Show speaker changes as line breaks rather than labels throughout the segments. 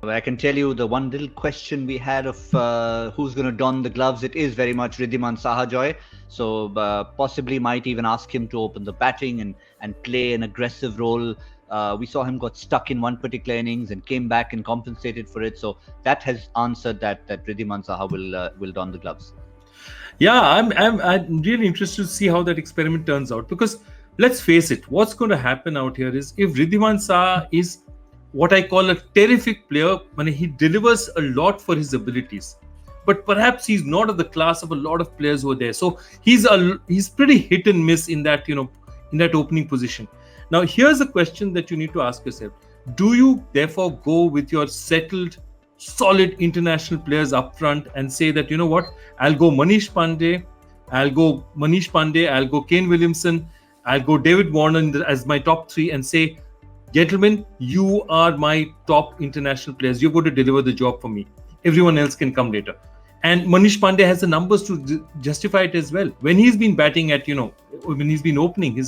I can tell you the one little question we had of who's going to don the gloves. It is very much Wriddhiman Saha Joy. So possibly might even ask him to open the batting and play an aggressive role. We saw him got stuck in one particular innings and came back and compensated for it. So that has answered that Wriddhiman Saha will don the gloves.
Yeah, I'm really interested to see how that experiment turns out, because let's face it, what's going to happen out here is if Wriddhiman Saha is what I call a terrific player, when he delivers a lot for his abilities, but perhaps he's not of the class of a lot of players who are there. So he's pretty hit and miss in that in that opening position. Now here's a question that you need to ask yourself: do you therefore go with your settled, solid international players up front and say that, you know what, I'll go Manish Pandey, I'll go Kane Williamson, I'll go David Warner as my top three, and say, gentlemen, you are my top international players. You're going to deliver the job for me. Everyone else can come later. And Manish Pandey has the numbers to justify it as well. When he's been batting at, when he's been opening,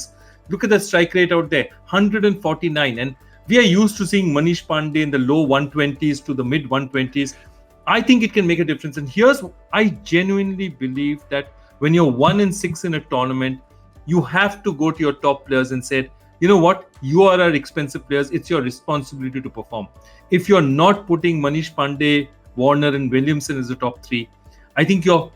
look at the strike rate out there, 149. And we are used to seeing Manish Pandey in the low 120s to the mid 120s. I think it can make a difference. And I genuinely believe that when you're 1-6 in a tournament, you have to go to your top players and say, you know what, you are our expensive players. It's your responsibility to perform. If you're not putting Manish Pandey, Warner and Williamson as the top three, I think you're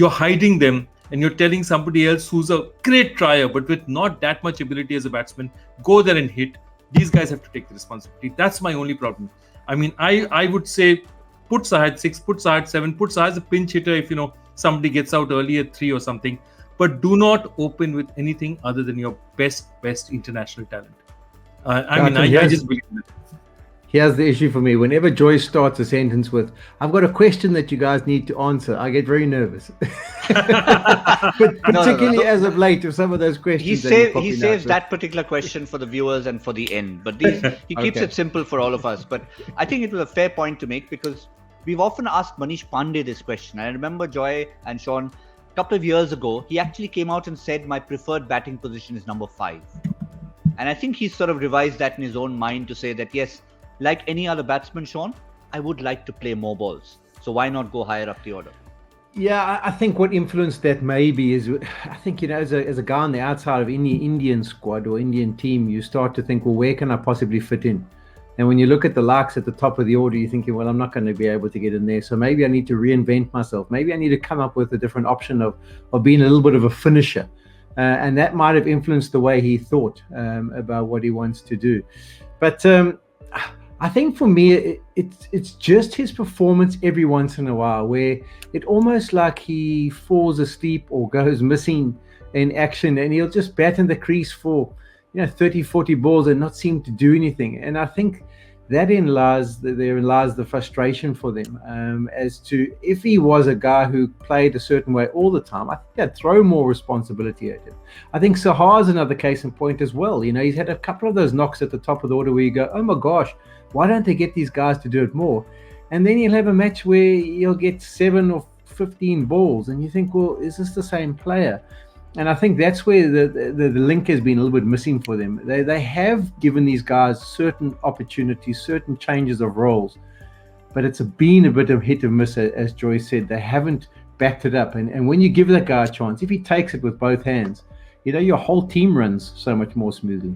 hiding them, and you're telling somebody else who's a great trier but with not that much ability as a batsman, go there and hit. These guys have to take the responsibility. That's my only problem. I mean, I would say put Saha at 6, put Saha at 7, put Saha as a pinch hitter if somebody gets out early at 3 or something. But do not open with anything other than your best international talent. I just believe that.
Here's the issue for me. Whenever Joy starts a sentence with, I've got a question that you guys need to answer, I get very nervous. But particularly as of late, with some of those questions.
He saves that particular question for the viewers and for the end. But he keeps it simple for all of us. But I think it was a fair point to make, because we've often asked Manish Pandey this question. I remember Joy and Shaun, a couple of years ago, he actually came out and said, my preferred batting position is number 5. And I think he's sort of revised that in his own mind to say that, yes, like any other batsman, Shaun, I would like to play more balls. So why not go higher up the order?
Yeah, I think what influenced that maybe is, I think, as a guy on the outside of any Indian squad or Indian team, you start to think, well, where can I possibly fit in? And when you look at the likes at the top of the order, you're thinking, well, I'm not going to be able to get in there. So maybe I need to reinvent myself. Maybe I need to come up with a different option of being a little bit of a finisher. And that might have influenced the way he thought about what he wants to do. But I think for me, it's just his performance every once in a while where it almost like he falls asleep or goes missing in action, and he'll just bat in the crease for 30, 40 balls and not seem to do anything. And I think therein lies the frustration for them as to, if he was a guy who played a certain way all the time, I think I'd throw more responsibility at him. I think Saha is another case in point as well. He's had a couple of those knocks at the top of the order where you go, oh my gosh, why don't they get these guys to do it more? And then you'll have a match where you'll get 7 or 15 balls and you think, well, is this the same player? And I think that's where the link has been a little bit missing for them. They have given these guys certain opportunities, certain changes of roles, but it's been a bit of hit and miss, as Joy said. They haven't backed it up. And when you give that guy a chance, if he takes it with both hands, your whole team runs so much more smoothly.